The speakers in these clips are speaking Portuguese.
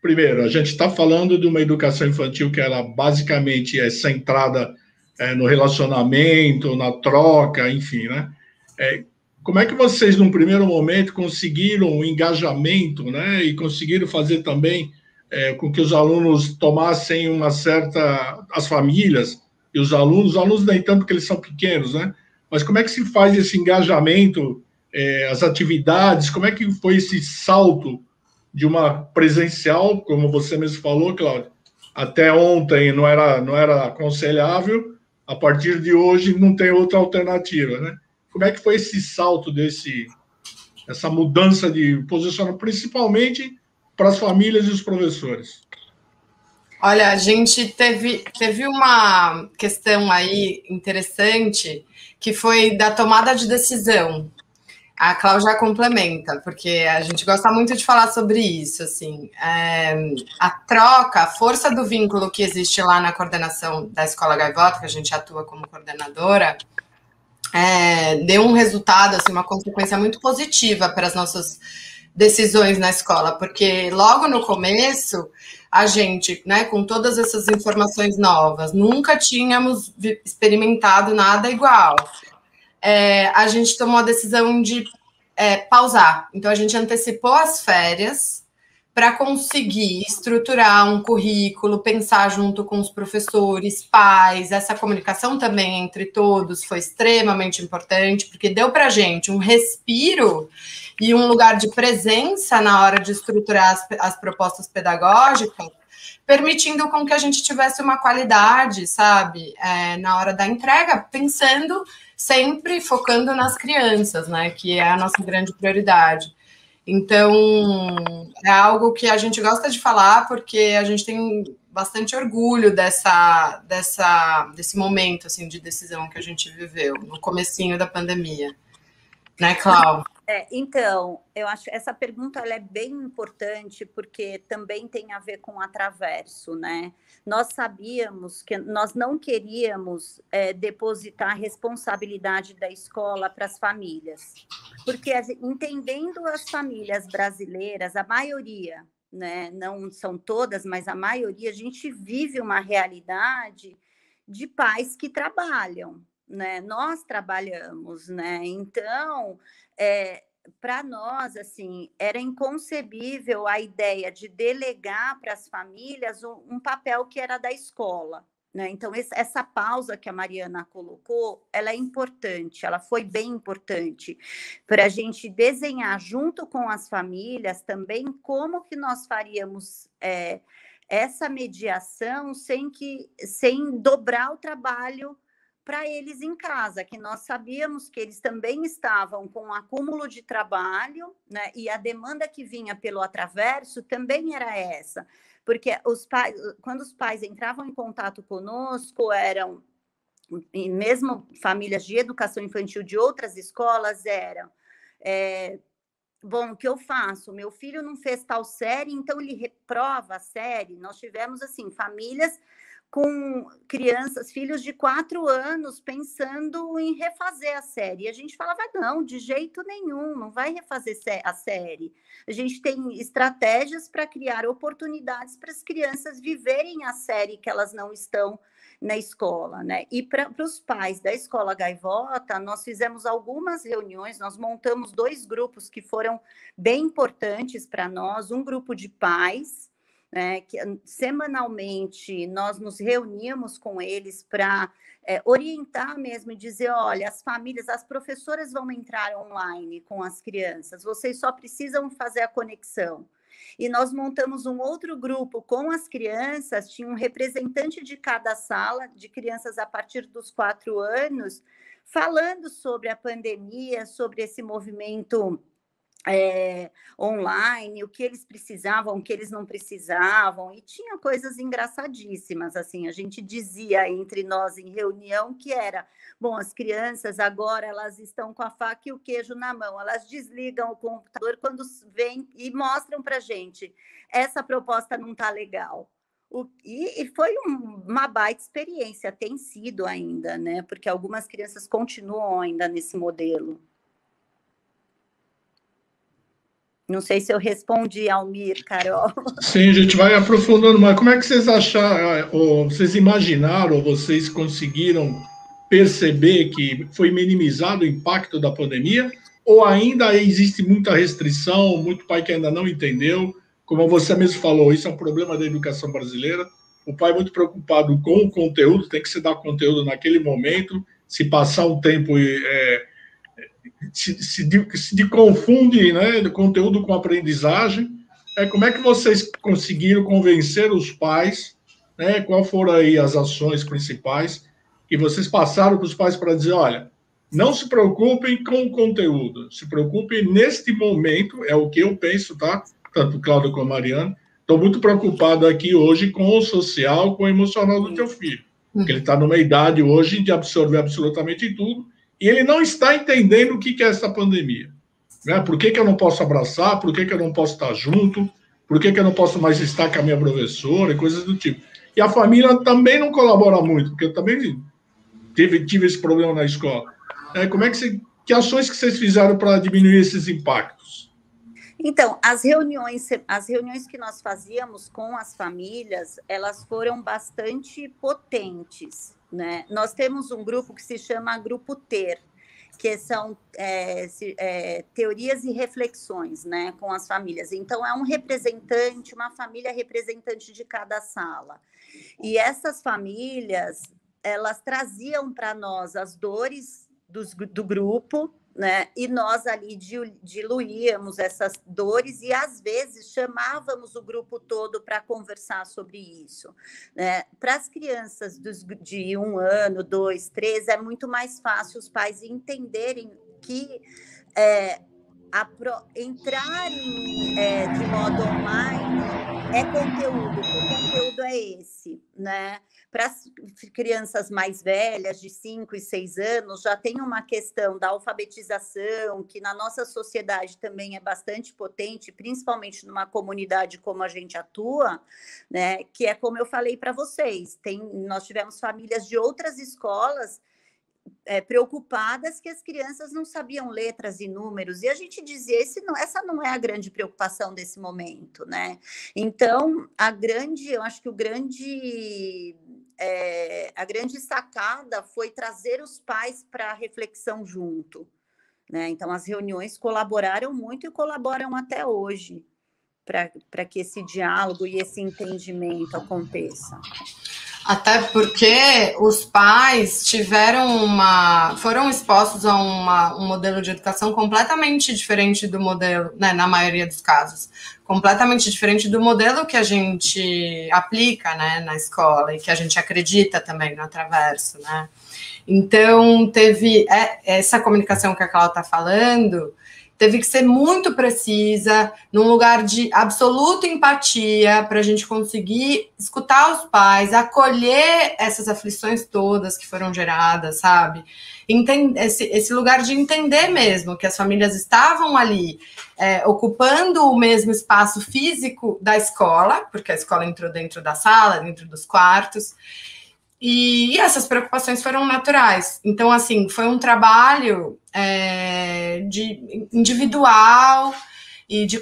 primeiro, a gente está falando de uma educação infantil que ela basicamente é centrada no relacionamento, na troca, enfim, né? Como é que vocês, num primeiro momento, conseguiram o engajamento, né? E conseguiram fazer também com que os alunos tomassem uma certa... As famílias e os alunos nem tanto porque eles são pequenos, né? Mas como é que se faz esse engajamento, as atividades, como é que foi esse salto de uma presencial, como você mesmo falou, Cláudio, até ontem não era aconselhável, a partir de hoje não tem outra alternativa, né? Como é que foi esse salto essa mudança de posicionamento, principalmente para as famílias e os professores? Olha, a gente teve uma questão aí interessante, que foi da tomada de decisão. A Cláudia complementa, porque a gente gosta muito de falar sobre isso, assim, a troca, a força do vínculo que existe lá na coordenação da Escola Gaivota, que a gente atua como coordenadora, deu um resultado, assim, uma consequência muito positiva para as nossas decisões na escola, porque logo no começo, a gente, né, com todas essas informações novas, nunca tínhamos experimentado nada igual. A gente tomou a decisão de pausar. Então, a gente antecipou as férias para conseguir estruturar um currículo, pensar junto com os professores, pais. Essa comunicação também entre todos foi extremamente importante, porque deu para a gente um respiro e um lugar de presença na hora de estruturar as propostas pedagógicas, permitindo com que a gente tivesse uma qualidade, sabe, na hora da entrega, pensando sempre focando nas crianças, né, que é a nossa grande prioridade. Então, é algo que a gente gosta de falar, porque a gente tem bastante orgulho desse momento, assim, de decisão que a gente viveu no comecinho da pandemia. Né, Cláudia? Então, eu acho que essa pergunta ela é bem importante, porque também tem a ver com o atraverso, né? Nós sabíamos que nós não queríamos depositar a responsabilidade da escola para as famílias, porque entendendo as famílias brasileiras, a maioria, né? Não são todas, mas a maioria, a gente vive uma realidade de pais que trabalham, né? Nós trabalhamos, né? Então, para nós, assim, era inconcebível a ideia de delegar para as famílias um papel que era da escola, né? Então, essa pausa que a Mariana colocou, ela é importante, ela foi bem importante para a gente desenhar junto com as famílias também como que nós faríamos essa mediação sem dobrar o trabalho para eles em casa, que nós sabíamos que eles também estavam com um acúmulo de trabalho, né? E a demanda que vinha pelo atraverso também era essa, porque quando os pais entravam em contato conosco, eram, e mesmo famílias de educação infantil de outras escolas, eram... bom, o que eu faço? Meu filho não fez tal série, então ele reprova a série. Nós tivemos, assim, famílias com crianças, filhos de 4 anos, pensando em refazer a série. E a gente falava, não, de jeito nenhum, não vai refazer a série. A gente tem estratégias para criar oportunidades para as crianças viverem a série que elas não estão na escola, né? E para os pais da Escola Gaivota, nós fizemos algumas reuniões, nós montamos 2 grupos que foram bem importantes para nós, um grupo de pais, que semanalmente nós nos reuníamos com eles para orientar mesmo e dizer, olha, as famílias, as professoras vão entrar online com as crianças, vocês só precisam fazer a conexão. E nós montamos um outro grupo com as crianças, tinha um representante de cada sala, de crianças a partir dos 4 anos, falando sobre a pandemia, sobre esse movimento online, o que eles precisavam, o que eles não precisavam, e tinha coisas engraçadíssimas, assim, a gente dizia entre nós em reunião que era, bom, as crianças agora elas estão com a faca e o queijo na mão, elas desligam o computador quando vêm e mostram para a gente, essa proposta não está legal. E foi uma baita experiência, tem sido ainda, né, porque algumas crianças continuam ainda nesse modelo. Não sei se eu respondi, Almir, Carol. Sim, a gente vai aprofundando, mas como é que vocês acharam, ou vocês imaginaram, ou vocês conseguiram perceber que foi minimizado o impacto da pandemia? Ou ainda existe muita restrição, muito pai que ainda não entendeu? Como você mesmo falou, isso é um problema da educação brasileira. O pai é muito preocupado com o conteúdo, tem que se dar conteúdo naquele momento, se passar um tempo se confunde, né, do conteúdo com aprendizagem. Como é que vocês conseguiram convencer os pais, né, qual foram aí as ações principais que vocês passaram para os pais para dizer, olha, não se preocupem com o conteúdo, se preocupem neste momento, é o que eu penso, tá? Tanto o Cláudio como a Mariana, estou muito preocupado aqui hoje com o social, com o emocional do teu filho, porque ele está numa idade hoje de absorver absolutamente tudo, e ele não está entendendo o que é essa pandemia. Né? Por que eu não posso abraçar? Por que eu não posso estar junto? Por que eu não posso mais estar com a minha professora? E coisas do tipo. E a família também não colabora muito, porque eu também tive esse problema na escola. Como é que ações que vocês fizeram para diminuir esses impactos? Então, as reuniões que nós fazíamos com as famílias, elas foram bastante potentes, né? Nós temos um grupo que se chama Grupo TER, que são teorias e reflexões, né, com as famílias. Então, é um representante, uma família representante de cada sala. E essas famílias, elas traziam para nós as dores do grupo, né? E nós ali diluíamos essas dores e, às vezes, chamávamos o grupo todo para conversar sobre isso. Né? Para as crianças de 1 ano, 2, 3, é muito mais fácil os pais entenderem que entrarem de modo online é conteúdo, que o conteúdo é esse, né? Para as crianças mais velhas, de 5 e 6 anos, já tem uma questão da alfabetização, que na nossa sociedade também é bastante potente, principalmente numa comunidade como a gente atua, né? Que é como eu falei para vocês, nós tivemos famílias de outras escolas preocupadas que as crianças não sabiam letras e números, e a gente dizia, essa não é a grande preocupação desse momento, né? Então, eu acho que a grande sacada foi trazer os pais para a reflexão junto, né? Então, as reuniões colaboraram muito e colaboram até hoje para que esse diálogo e esse entendimento aconteça. Até porque os pais foram expostos a um modelo de educação completamente diferente do modelo, né, na maioria dos casos, completamente diferente do modelo que a gente aplica, né, na escola e que a gente acredita também no Atraverso, né? Então, teve essa comunicação que a Cláudia está falando, teve que ser muito precisa, num lugar de absoluta empatia, para a gente conseguir escutar os pais, acolher essas aflições todas que foram geradas, sabe? Esse lugar de entender mesmo que as famílias estavam ali ocupando o mesmo espaço físico da escola, porque a escola entrou dentro da sala, dentro dos quartos, e essas preocupações foram naturais. Então, assim, foi um trabalho individual e de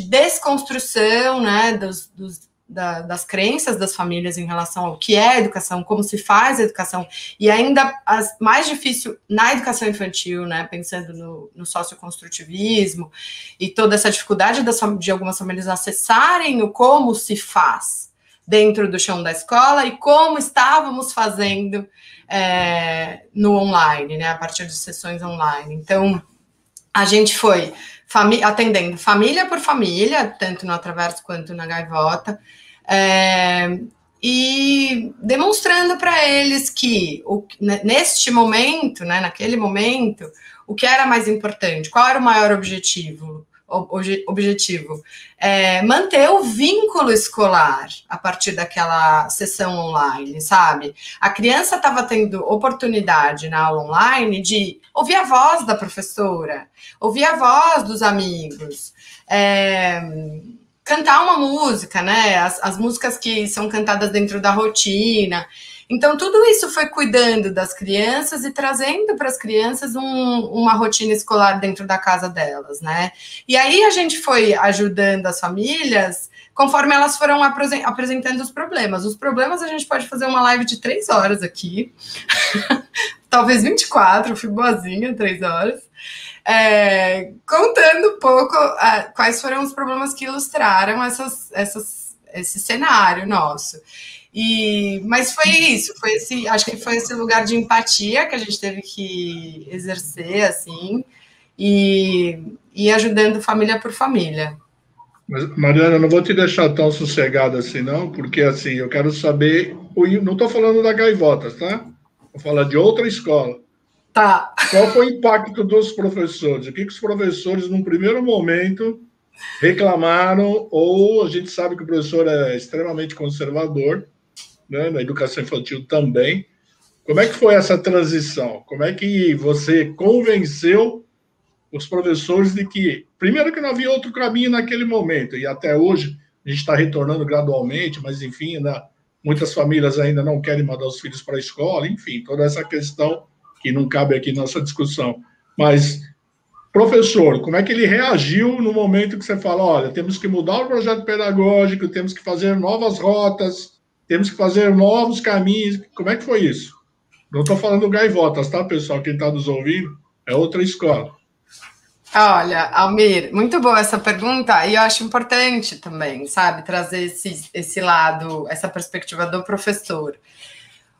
desconstrução, né, das crenças das famílias em relação ao que é a educação, como se faz a educação, e ainda mais difícil na educação infantil, né, pensando no socioconstrutivismo e toda essa dificuldade de algumas famílias acessarem o como se faz dentro do chão da escola e como estávamos fazendo no online, né, a partir de sessões online. Então, a gente foi atendendo família por família, tanto no Atraverso quanto na Gaivota, e demonstrando para eles que, neste momento, né, naquele momento, o que era mais importante, qual era o maior objetivo, manter o vínculo escolar a partir daquela sessão online, sabe? A criança estava tendo oportunidade na aula online de ouvir a voz da professora, ouvir a voz dos amigos, cantar uma música, né? As músicas que são cantadas dentro da rotina. Então, tudo isso foi cuidando das crianças e trazendo para as crianças uma rotina escolar dentro da casa delas, né? E aí a gente foi ajudando as famílias conforme elas foram apresentando os problemas. Os problemas a gente pode fazer uma live de 3 horas aqui, talvez 24, eu fui boazinha, 3 horas, contando um pouco quais foram os problemas que ilustraram esse cenário nosso. Mas foi isso, acho que foi esse lugar de empatia que a gente teve que exercer, assim, e ajudando família por família. Mas, Mariana, eu não vou te deixar tão sossegada assim, não, porque assim, eu quero saber. Não estou falando da Gaivotas, tá? Vou falar de outra escola. Tá. Qual foi o impacto dos professores? O que os professores, num primeiro momento, reclamaram? Ou a gente sabe que o professor é extremamente conservador, né? Na educação infantil também. Como é que foi essa transição? Como é que você convenceu os professores de que, primeiro, que não havia outro caminho naquele momento, e até hoje a gente está retornando gradualmente, mas, enfim, muitas famílias ainda não querem mandar os filhos para a escola, enfim, toda essa questão que não cabe aqui na nossa discussão. Mas, professor, como é que ele reagiu no momento que você fala, olha, temos que mudar o projeto pedagógico, temos que fazer novas rotas, temos que fazer novos caminhos? Como é que foi isso? Não estou falando Gaivotas, tá, pessoal? Quem está nos ouvindo é outra escola. Olha, Almir, muito boa essa pergunta, e eu acho importante também, sabe, trazer esse lado, essa perspectiva do professor.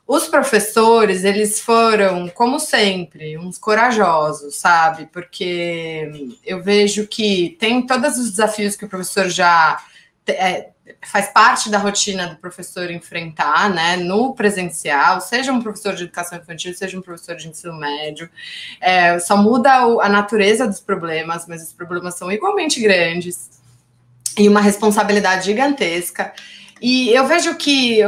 Os professores, eles foram, como sempre, uns corajosos, sabe, porque eu vejo que tem todos os desafios que o professor já faz parte da rotina do professor enfrentar, né, no presencial, seja um professor de educação infantil, seja um professor de ensino médio, só muda a natureza dos problemas, mas os problemas são igualmente grandes e uma responsabilidade gigantesca. E eu vejo que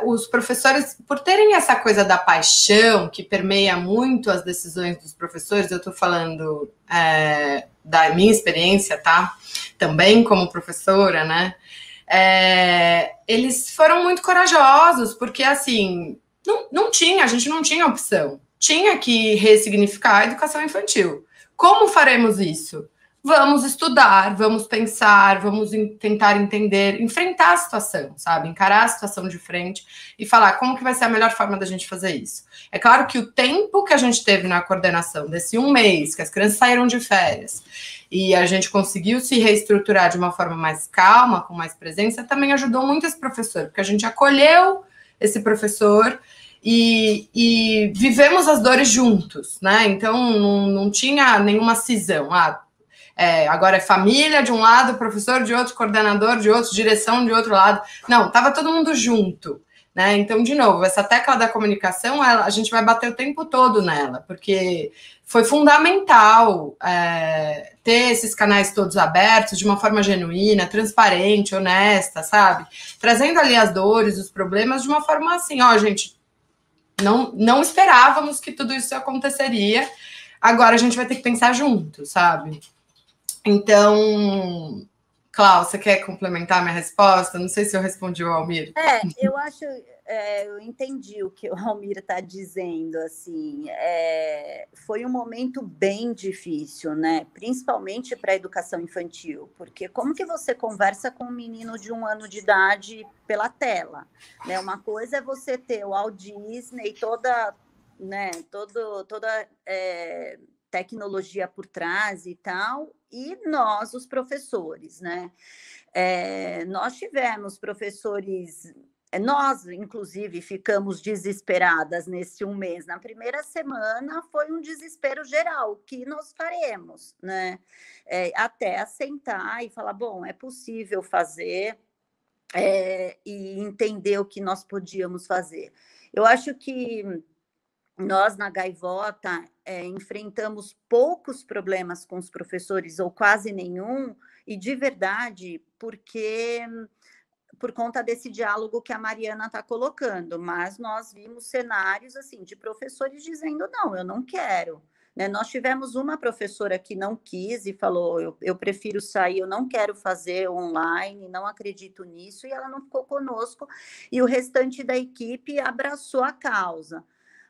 os professores, por terem essa coisa da paixão que permeia muito as decisões dos professores, eu estou falando da minha experiência, tá? Também como professora, né? Eles foram muito corajosos, porque assim, a gente não tinha opção. Tinha que ressignificar a educação infantil. Como faremos isso? Vamos estudar, vamos pensar, vamos tentar entender, enfrentar a situação, sabe? Encarar a situação de frente e falar como que vai ser a melhor forma da gente fazer isso. É claro que o tempo que a gente teve na coordenação desse 1 mês, que as crianças saíram de férias, e a gente conseguiu se reestruturar de uma forma mais calma, com mais presença, também ajudou muito esse professor, porque a gente acolheu esse professor e vivemos as dores juntos, né? Então, não tinha nenhuma cisão. Agora é família de um lado, professor de outro, coordenador de outro, direção de outro lado. Não, estava todo mundo junto, né? Então, de novo, essa tecla da comunicação, a gente vai bater o tempo todo nela, porque foi fundamental ter esses canais todos abertos de uma forma genuína, transparente, honesta, sabe? Trazendo ali as dores, os problemas de uma forma assim, gente, não esperávamos que tudo isso aconteceria, agora a gente vai ter que pensar junto, sabe? Então, Cláudia, você quer complementar minha resposta? Não sei se eu respondi o Almir. Eu acho, eu entendi o que o Almir está dizendo, assim, foi um momento bem difícil, né? Principalmente para a educação infantil, porque como que você conversa com um menino de 1 ano de idade pela tela, né? Uma coisa é você ter o Walt Disney, toda tecnologia por trás e tal, e nós, os professores, né? Nós tivemos professores, nós, inclusive, ficamos desesperadas nesse 1 mês. Na primeira semana foi um desespero geral, o que nós faremos, né? Até assentar e falar, bom, é possível fazer e entender o que nós podíamos fazer. Eu acho que nós, na Gaivota, enfrentamos poucos problemas com os professores, ou quase nenhum, e de verdade, por conta desse diálogo que a Mariana está colocando, mas nós vimos cenários assim de professores dizendo, não, eu não quero, né? Nós tivemos uma professora que não quis e falou, eu prefiro sair, eu não quero fazer online, não acredito nisso, e ela não ficou conosco, e o restante da equipe abraçou a causa.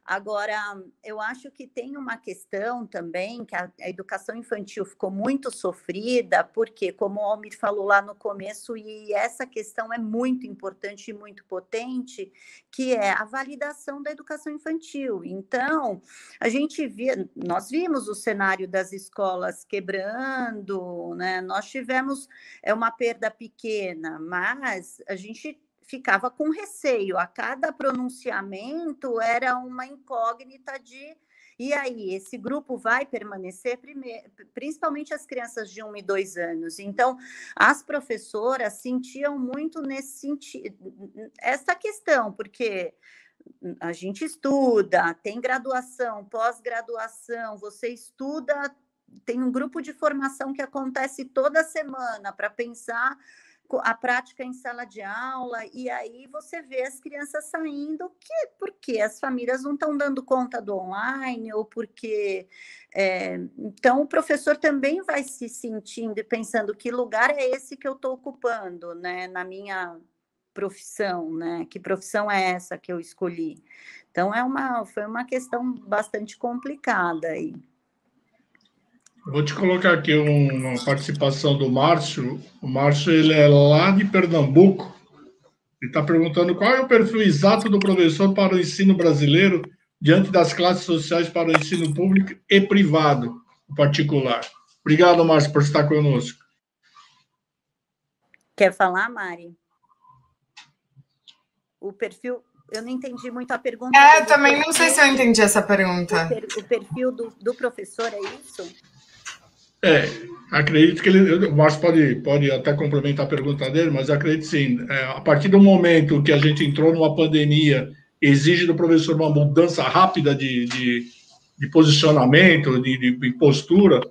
Agora, eu acho que tem uma questão também, que a educação infantil ficou muito sofrida, porque, como o Almir falou lá no começo, e essa questão é muito importante e muito potente, que é a validação da educação infantil. Então, nós vimos o cenário das escolas quebrando, né? Nós tivemos uma perda pequena, mas a gente ficava com receio, a cada pronunciamento era uma incógnita de, e aí, esse grupo vai permanecer, principalmente as crianças de 1 e 2 anos. Então, as professoras sentiam muito nesse sentido, essa questão, porque a gente estuda, tem graduação, pós-graduação, você estuda, tem um grupo de formação que acontece toda semana para pensar a prática em sala de aula, e aí você vê as crianças saindo, porque as famílias não estão dando conta do online, ou porque... então, o professor também vai se sentindo e pensando que lugar é esse que eu estou ocupando, né, na minha profissão, né? Que profissão é essa que eu escolhi? Então, foi uma questão bastante complicada aí. Vou te colocar aqui uma participação do Márcio. O Márcio, ele é lá de Pernambuco. Ele está perguntando qual é o perfil exato do professor para o ensino brasileiro diante das classes sociais para o ensino público e privado, em particular. Obrigado, Márcio, por estar conosco. Quer falar, Mari? O perfil... Eu não entendi muito a pergunta. Também não sei se eu entendi essa pergunta. O perfil do professor, é isso? Acredito que o Márcio pode até complementar a pergunta dele, mas acredito sim. A partir do momento que a gente entrou numa pandemia, exige do professor uma mudança rápida de posicionamento, de postura.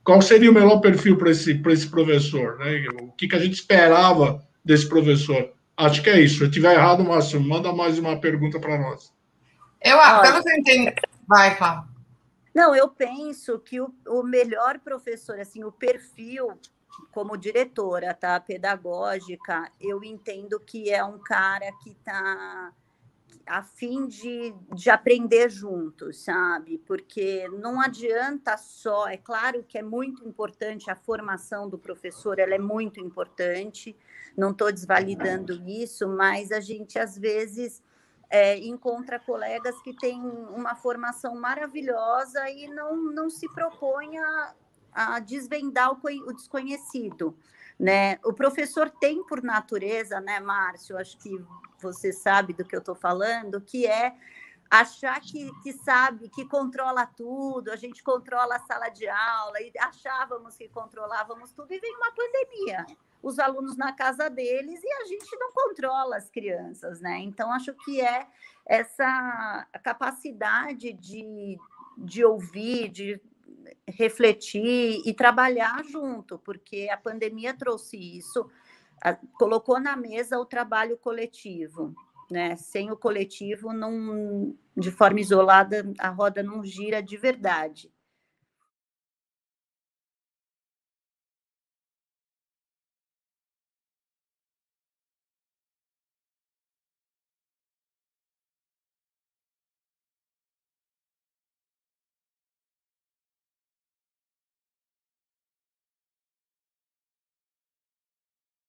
Qual seria o melhor perfil para esse professor? Né? O que a gente esperava desse professor? Acho que é isso. Se eu estiver errado, Márcio, manda mais uma pergunta para nós. Pelo que eu entendi... Vai, Cláudia. Não, eu penso que o melhor professor, assim, o perfil, como diretora, tá, pedagógica, eu entendo que é um cara que está a fim de aprender juntos, sabe? Porque não adianta só, é claro que é muito importante a formação do professor, ela é muito importante, não estou desvalidando isso, mas a gente, às vezes... encontra colegas que têm uma formação maravilhosa e não se propõe a desvendar o desconhecido, né? O professor tem por natureza, né, Márcio? Acho que você sabe do que eu estou falando, que é achar que sabe, que controla tudo, a gente controla a sala de aula, e achávamos que controlávamos tudo, e vem uma pandemia. Os alunos na casa deles e a gente não controla as crianças, né? Então, acho que é essa capacidade de ouvir, de refletir e trabalhar junto, porque a pandemia trouxe isso, colocou na mesa o trabalho coletivo, né? Sem o coletivo, de forma isolada, a roda não gira de verdade.